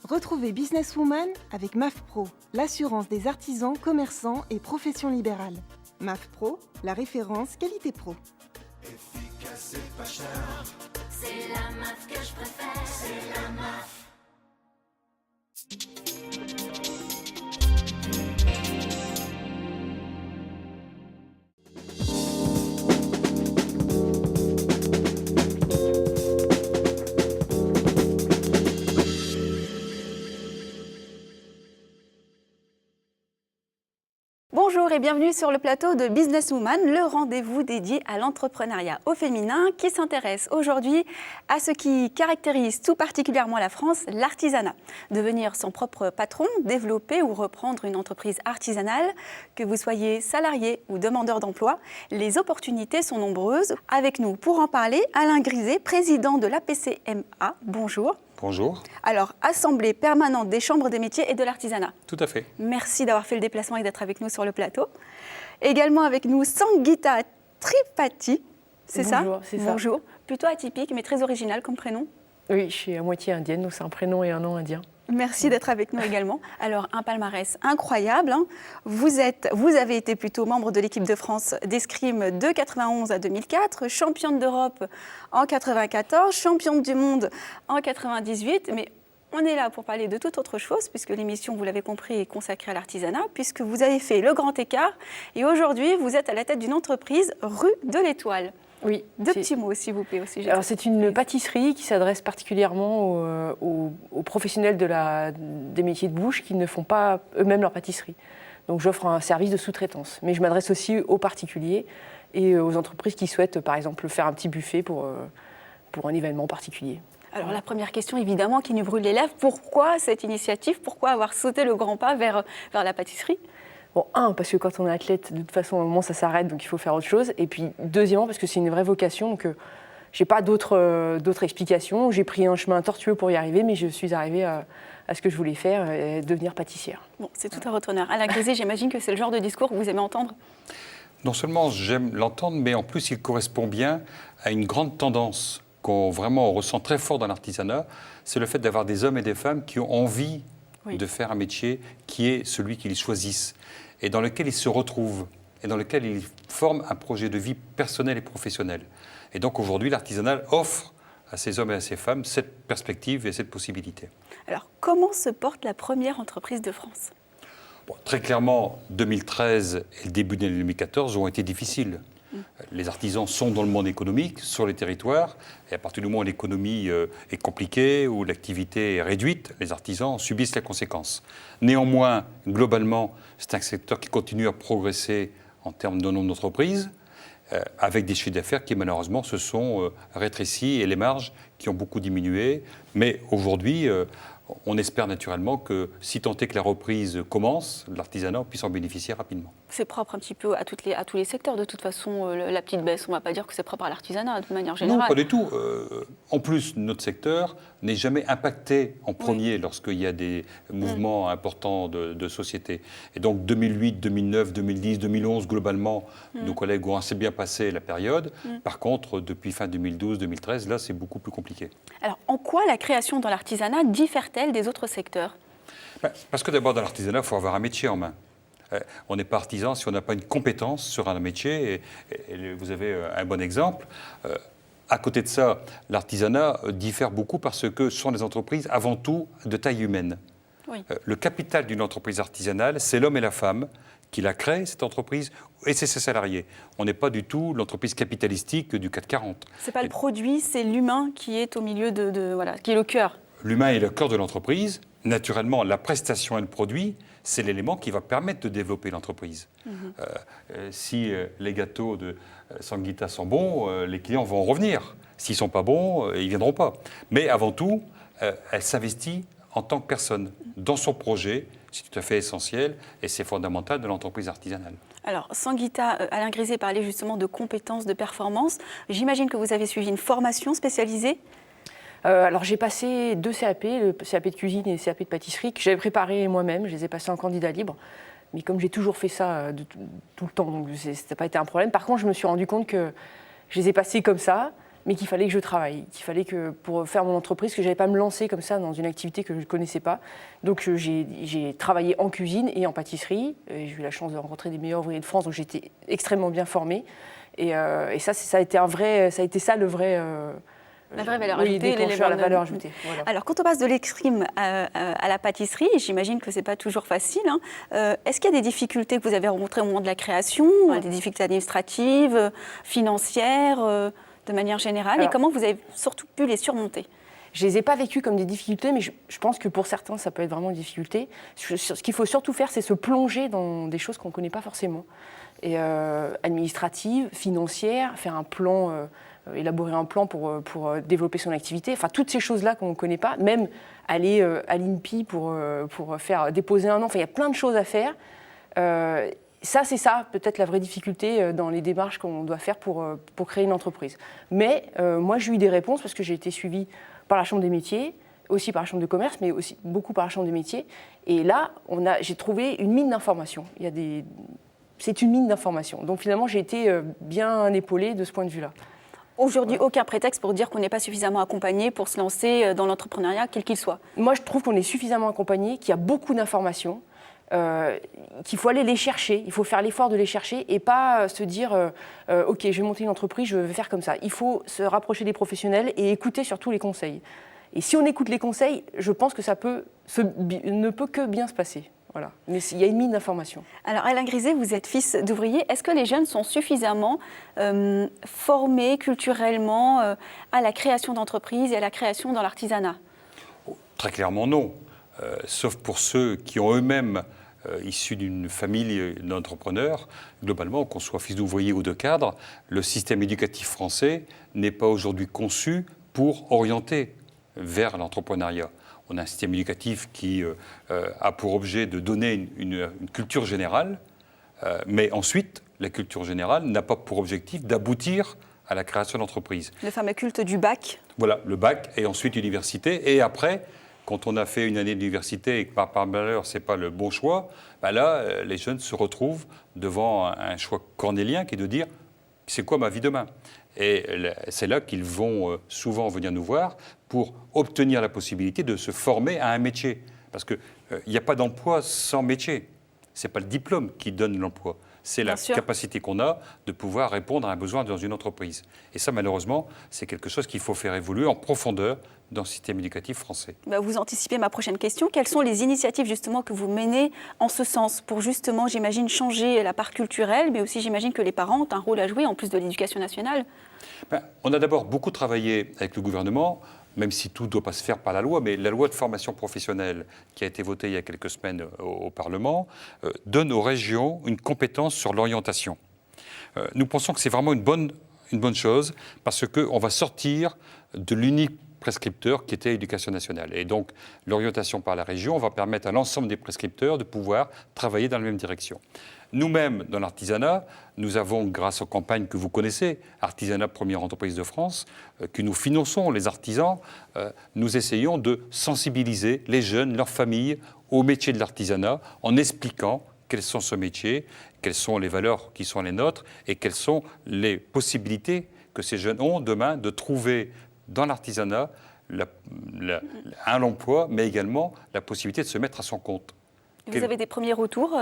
Retrouvez Businesswoman avec MAF Pro, l'assurance des artisans, commerçants et professions libérales. MAF Pro, la référence qualité pro. Efficace et pas cher. C'est la MAF que je préfère. C'est la MAF. Bonjour et bienvenue sur le plateau de Businesswoman, le rendez-vous dédié à l'entrepreneuriat au féminin qui s'intéresse aujourd'hui à ce qui caractérise tout particulièrement la France, l'artisanat. Devenir son propre patron, développer ou reprendre une entreprise artisanale, que vous soyez salarié ou demandeur d'emploi, les opportunités sont nombreuses. Avec nous pour en parler, Alain Griset, président de l'APCMA. Bonjour. Bonjour. Alors, Assemblée permanente des chambres des métiers et de l'artisanat. Tout à fait. Merci d'avoir fait le déplacement et d'être avec nous sur le plateau. Également avec nous, Sangeeta Tripathi, c'est ça? Bonjour, c'est ça. Bonjour. Plutôt atypique, mais très original comme prénom. Oui, je suis à moitié indienne, donc c'est un prénom et un nom indien. Merci d'être avec nous également. Alors, un palmarès incroyable. Hein. Vous avez été plutôt membre de l'équipe de France d'escrime de 91 à 2004, championne d'Europe en 94, championne du monde en 98. Mais on est là pour parler de toute autre chose, puisque l'émission, vous l'avez compris, est consacrée à l'artisanat, puisque vous avez fait le grand écart. Et aujourd'hui, vous êtes à la tête d'une entreprise rue de l'Étoile. Oui. Deux petits mots, s'il vous plaît, au sujet. Alors, c'est une pâtisserie qui s'adresse particulièrement aux professionnels des métiers de bouche qui ne font pas eux-mêmes leur pâtisserie. Donc, j'offre un service de sous-traitance. Mais je m'adresse aussi aux particuliers et aux entreprises qui souhaitent, par exemple, faire un petit buffet pour un événement particulier. Alors, la première question, évidemment, qui nous brûle les lèvres, pourquoi cette initiative? Pourquoi avoir sauté le grand pas vers la pâtisserie? Bon, parce que quand on est athlète, de toute façon, à un moment, ça s'arrête, donc il faut faire autre chose. Et puis, deuxièmement, parce que c'est une vraie vocation, donc je n'ai pas d'autres explications. J'ai pris un chemin tortueux pour y arriver, mais je suis arrivée à ce que je voulais faire, devenir pâtissière. Bon, c'est tout à votre honneur. Alain Griset, j'imagine que c'est le genre de discours que vous aimez entendre? Non seulement j'aime l'entendre, mais en plus il correspond bien à une grande tendance qu'on ressent très fort dans l'artisanat, c'est le fait d'avoir des hommes et des femmes qui ont envie de faire un métier qui est celui qu'ils choisissent et dans lequel ils se retrouvent et dans lequel ils forment un projet de vie personnel et professionnel. Et donc aujourd'hui, l'artisanat offre à ces hommes et à ces femmes cette perspective et cette possibilité. Alors, comment se porte la première entreprise de France? Bon, très clairement, 2013 et le début de l'année 2014 ont été difficiles. Les artisans sont dans le monde économique, sur les territoires, et à partir du moment où l'économie est compliquée, où l'activité est réduite, les artisans subissent les conséquences. Néanmoins, globalement, c'est un secteur qui continue à progresser en termes de nombre d'entreprises, avec des chiffres d'affaires qui malheureusement se sont rétrécis et les marges qui ont beaucoup diminué. Mais aujourd'hui, on espère naturellement que si tant est que la reprise commence, l'artisanat puisse en bénéficier rapidement. C'est propre un petit peu à tous les secteurs. De toute façon, la petite baisse, on ne va pas dire que c'est propre à l'artisanat de manière générale. Non, pas du tout. En plus, notre secteur n'est jamais impacté en premier lorsqu'il y a des mouvements importants de société. Et donc 2008, 2009, 2010, 2011, globalement, nos collègues ont assez bien passé la période. Par contre, depuis fin 2012, 2013, là, c'est beaucoup plus compliqué. Alors, en quoi la création dans l'artisanat diffère-t-elle des autres secteurs? Parce que d'abord, dans l'artisanat, il faut avoir un métier en main. On n'est pas artisan si on n'a pas une compétence sur un métier. Et vous avez un bon exemple. À côté de ça, l'artisanat diffère beaucoup parce que ce sont des entreprises avant tout de taille humaine. Oui. Le capital d'une entreprise artisanale, c'est l'homme et la femme qui la créent, cette entreprise, et c'est ses salariés. On n'est pas du tout l'entreprise capitalistique du CAC 40. Ce n'est pas le produit, c'est l'humain qui est au milieu qui est le cœur. L'humain est le cœur de l'entreprise. Naturellement, la prestation et le produit, c'est l'élément qui va permettre de développer l'entreprise. Si les gâteaux de Sangeeta sont bons, les clients vont en revenir. S'ils ne sont pas bons, ils ne viendront pas. Mais avant tout, elle s'investit en tant que personne dans son projet. C'est tout à fait essentiel et c'est fondamental de l'entreprise artisanale. Alors, Sangeeta, Alain Griset parlait justement de compétences, de performance. J'imagine que vous avez suivi une formation spécialisée. Alors j'ai passé 2 CAP, le CAP de cuisine et le CAP de pâtisserie, que j'avais préparé moi-même, je les ai passés en candidat libre. Mais comme j'ai toujours fait ça tout le temps, donc ça n'a pas été un problème. Par contre, je me suis rendu compte que je les ai passés comme ça, mais qu'il fallait que je travaille, qu'il fallait que pour faire mon entreprise, que je n'allais pas me lancer comme ça dans une activité que je ne connaissais pas. Donc j'ai travaillé en cuisine et en pâtisserie. J'ai eu la chance de rencontrer des meilleurs ouvriers de France, donc j'étais extrêmement bien formée. Et ça a été le vrai... La vraie valeur ajoutée, la valeur ajoutée. Voilà. Alors, quand on passe de l'escrime à la pâtisserie, j'imagine que ce n'est pas toujours facile. Est-ce qu'il y a des difficultés que vous avez rencontrées au moment de la création, des difficultés administratives, financières, de manière générale, et comment vous avez surtout pu les surmonter ? Je ne les ai pas vécues comme des difficultés, mais je pense que pour certains, ça peut être vraiment une difficulté. Ce qu'il faut surtout faire, c'est se plonger dans des choses qu'on ne connaît pas forcément. Et administratives, financières, faire un plan... élaborer un plan pour développer son activité, enfin toutes ces choses-là qu'on ne connaît pas, même aller à l'INPI pour faire déposer un nom, enfin il y a plein de choses à faire. C'est ça peut-être la vraie difficulté dans les démarches qu'on doit faire pour créer une entreprise. Mais moi j'ai eu des réponses parce que j'ai été suivie par la Chambre des métiers, aussi par la Chambre de commerce, mais aussi beaucoup par la Chambre des métiers. Et là, j'ai trouvé une mine d'informations. C'est une mine d'informations. Donc finalement j'ai été bien épaulée de ce point de vue-là. Aujourd'hui, aucun prétexte pour dire qu'on n'est pas suffisamment accompagné pour se lancer dans l'entrepreneuriat, quel qu'il soit. Moi, je trouve qu'on est suffisamment accompagné, qu'il y a beaucoup d'informations, qu'il faut aller les chercher, il faut faire l'effort de les chercher et pas se dire ok, je vais monter une entreprise, je vais faire comme ça. Il faut se rapprocher des professionnels et écouter surtout les conseils. Et si on écoute les conseils, je pense que ne peut que bien se passer. Voilà. Mais il y a une mine d'informations. Alors Alain Griset, vous êtes fils d'ouvrier. Est-ce que les jeunes sont suffisamment formés culturellement à la création d'entreprises et à la création dans l'artisanat ? Très clairement non. Sauf pour ceux qui ont eux-mêmes, issus d'une famille d'entrepreneurs, globalement, qu'on soit fils d'ouvrier ou de cadre, le système éducatif français n'est pas aujourd'hui conçu pour orienter vers l'entrepreneuriat. On a un système éducatif qui a pour objet de donner une culture générale, mais ensuite, la culture générale n'a pas pour objectif d'aboutir à la création d'entreprises. Le fameux culte du bac. Voilà, le bac, et ensuite l'université. Et après, quand on a fait une année d'université et que par malheur, ce n'est pas le bon choix, ben là, les jeunes se retrouvent devant un choix cornélien qui est de dire « c'est quoi ma vie demain ?» Et c'est là qu'ils vont souvent venir nous voir pour obtenir la possibilité de se former à un métier. Parce qu'il n'y a pas d'emploi sans métier. Ce n'est pas le diplôme qui donne l'emploi. C'est la capacité qu'on a de pouvoir répondre à un besoin dans une entreprise. Et ça, malheureusement, c'est quelque chose qu'il faut faire évoluer en profondeur dans le système éducatif français. Vous anticipez ma prochaine question. Quelles sont les initiatives justement que vous menez en ce sens pour justement, j'imagine, changer la part culturelle, mais aussi j'imagine que les parents ont un rôle à jouer en plus de l'éducation nationale ? On a d'abord beaucoup travaillé avec le gouvernement, même si tout ne doit pas se faire par la loi, mais la loi de formation professionnelle qui a été votée il y a quelques semaines au Parlement donne aux régions une compétence sur l'orientation. Nous pensons que c'est vraiment une bonne chose parce qu'on va sortir de l'unique prescripteur qui était l'éducation nationale. Et donc, l'orientation par la région va permettre à l'ensemble des prescripteurs de pouvoir travailler dans la même direction. Nous-mêmes, dans l'artisanat, nous avons, grâce aux campagnes que vous connaissez, Artisanat Première Entreprise de France, que nous finançons, les artisans, nous essayons de sensibiliser les jeunes, leurs familles, au métier de l'artisanat, en expliquant quels sont ce métier, quelles sont les valeurs qui sont les nôtres et quelles sont les possibilités que ces jeunes ont demain de trouver dans l'artisanat un emploi, mais également la possibilité de se mettre à son compte. Vous avez des premiers retours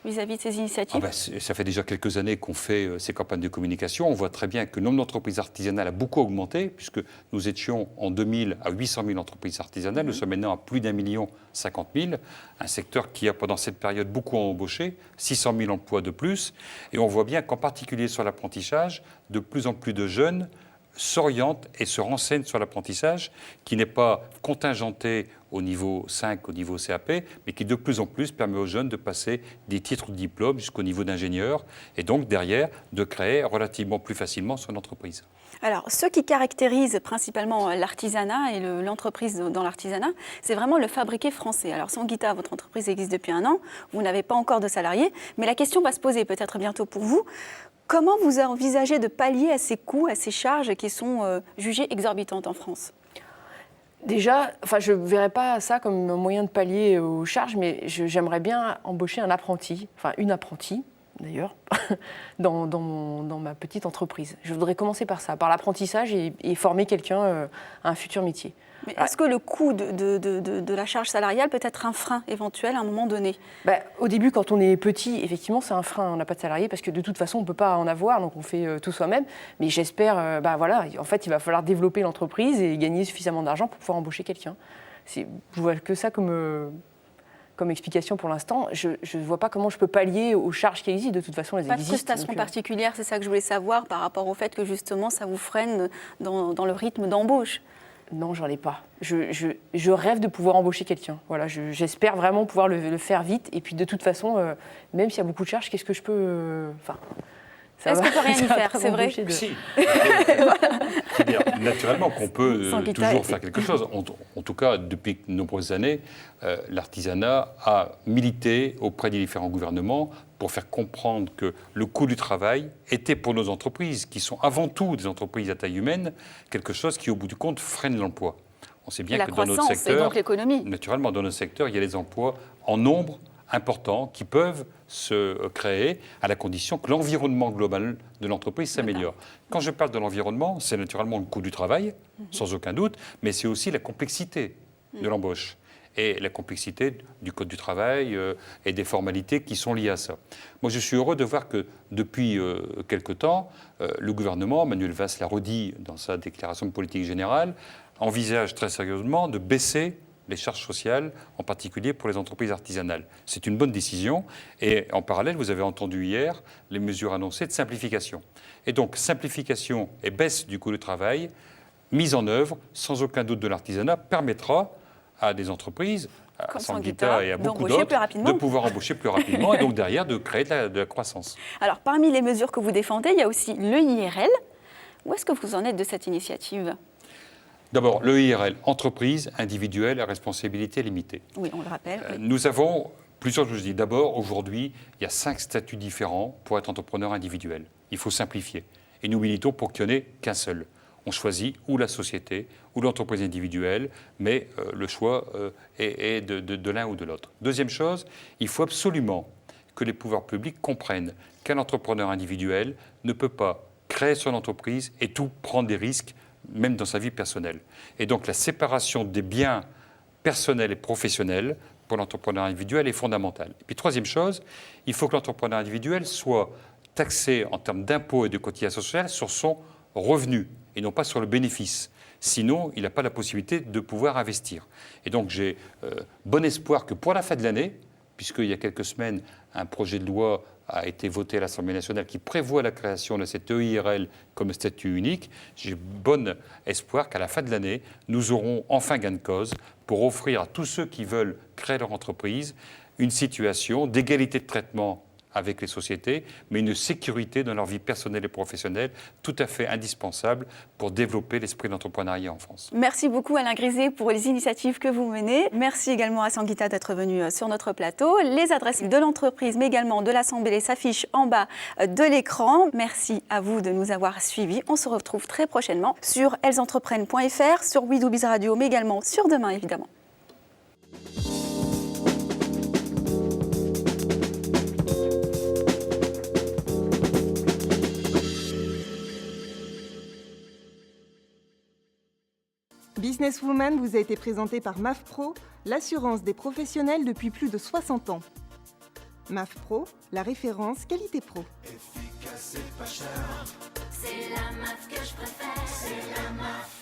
vis-à-vis de ces initiatives ? Ça fait déjà quelques années qu'on fait ces campagnes de communication. On voit très bien que le nombre d'entreprises artisanales a beaucoup augmenté, puisque nous étions en 2000 à 800 000 entreprises artisanales. Nous sommes maintenant à plus d'1 50 000, un secteur qui a pendant cette période beaucoup embauché, 600 000 emplois de plus. Et on voit bien qu'en particulier sur l'apprentissage, de plus en plus de jeunes s'orientent et se renseignent sur l'apprentissage, qui n'est pas contingenté au niveau 5, au niveau CAP, mais qui de plus en plus permet aux jeunes de passer des titres de diplôme jusqu'au niveau d'ingénieur, et donc derrière de créer relativement plus facilement son entreprise. Alors, ce qui caractérise principalement l'artisanat et l'entreprise dans l'artisanat, c'est vraiment le fabriqué français. Alors, Sanguita, votre entreprise existe depuis 1 an, vous n'avez pas encore de salariés, mais la question va se poser peut-être bientôt pour vous. Comment vous envisagez de pallier à ces coûts, à ces charges qui sont jugées exorbitantes en France ? Déjà, je ne verrais pas ça comme un moyen de pallier aux charges, mais j'aimerais bien embaucher un apprenti, une apprentie, d'ailleurs, dans ma petite entreprise. Je voudrais commencer par ça, par l'apprentissage et former quelqu'un à un futur métier. Mais est-ce que le coût de la charge salariale peut être un frein éventuel à un moment donné ? Au début, quand on est petit, effectivement, c'est un frein. On n'a pas de salarié parce que de toute façon, on ne peut pas en avoir, donc on fait tout soi-même. Mais j'espère, en fait, il va falloir développer l'entreprise et gagner suffisamment d'argent pour pouvoir embaucher quelqu'un. Je vois que ça comme explication pour l'instant. Je ne vois pas comment je peux pallier aux charges qui existent. De toute façon, elles existent. Pas de prestation particulière, c'est ça que je voulais savoir par rapport au fait que justement, ça vous freine dans le rythme d'embauche. Non, j'en ai pas. Je rêve de pouvoir embaucher quelqu'un. Voilà, j'espère vraiment pouvoir le faire vite. Et puis de toute façon, même s'il y a beaucoup de charges, qu'est-ce que je peux... Est-ce qu'on peut rien y faire, c'est vrai ? Si. C'est-à-dire, naturellement qu'on peut toujours faire quelque chose. En tout cas, depuis de nombreuses années, l'artisanat a milité auprès des différents gouvernements pour faire comprendre que le coût du travail était pour nos entreprises, qui sont avant tout des entreprises à taille humaine, quelque chose qui, au bout du compte, freine l'emploi. On sait bien que dans notre secteur, et donc l'économie. Naturellement, dans notre secteur, il y a des emplois en nombre importants qui peuvent se créer à la condition que l'environnement global de l'entreprise s'améliore. Quand je parle de l'environnement, c'est naturellement le coût du travail, sans aucun doute, mais c'est aussi la complexité de l'embauche et la complexité du code du travail et des formalités qui sont liées à ça. Moi, je suis heureux de voir que depuis quelque temps, le gouvernement, Manuel Valls l'a redit dans sa déclaration de politique générale, envisage très sérieusement de baisser les charges sociales, en particulier pour les entreprises artisanales. C'est une bonne décision. Et en parallèle, vous avez entendu hier les mesures annoncées de simplification. Et donc, simplification et baisse du coût du travail, mise en œuvre, sans aucun doute de l'artisanat, permettra à des entreprises, à Sanguita et à beaucoup d'autres, de pouvoir embaucher plus rapidement et donc derrière de créer de la croissance. Alors, parmi les mesures que vous défendez, il y a aussi le IRL. Où est-ce que vous en êtes de cette initiative ? D'abord, le IRL, entreprise individuelle à responsabilité limitée. Oui, on le rappelle. Oui. Nous avons plusieurs choses. D'abord, aujourd'hui, il y a 5 statuts différents pour être entrepreneur individuel. Il faut simplifier. Et nous militons pour qu'il n'y en ait qu'un seul. On choisit ou la société ou l'entreprise individuelle, mais le choix est de l'un ou de l'autre. Deuxième chose, il faut absolument que les pouvoirs publics comprennent qu'un entrepreneur individuel ne peut pas créer son entreprise et tout prendre des risques, même dans sa vie personnelle. Et donc la séparation des biens personnels et professionnels pour l'entrepreneur individuel est fondamentale. Et puis troisième chose, il faut que l'entrepreneur individuel soit taxé en termes d'impôts et de cotisations sociales sur son revenu et non pas sur le bénéfice. Sinon, il n'a pas la possibilité de pouvoir investir. Et donc j'ai bon espoir que pour la fin de l'année, puisqu'il y a quelques semaines, un projet de loi a été voté à l'Assemblée nationale qui prévoit la création de cette EIRL comme statut unique. J'ai bon espoir qu'à la fin de l'année, nous aurons enfin gain de cause pour offrir à tous ceux qui veulent créer leur entreprise une situation d'égalité de traitement avec les sociétés, mais une sécurité dans leur vie personnelle et professionnelle tout à fait indispensable pour développer l'esprit d'entrepreneuriat en France. Merci beaucoup Alain Griset pour les initiatives que vous menez. Merci également à Sanguita d'être venu sur notre plateau. Les adresses de l'entreprise, mais également de l'Assemblée s'affichent en bas de l'écran. Merci à vous de nous avoir suivis. On se retrouve très prochainement sur ellesentreprenent.fr, sur We Do Biz Radio, mais également sur Demain évidemment. Businesswoman vous a été présenté par MAF Pro, l'assurance des professionnels depuis plus de 60 ans. MAF Pro, la référence qualité pro. Efficace et pas cher. C'est la MAF que je préfère. C'est la MAF.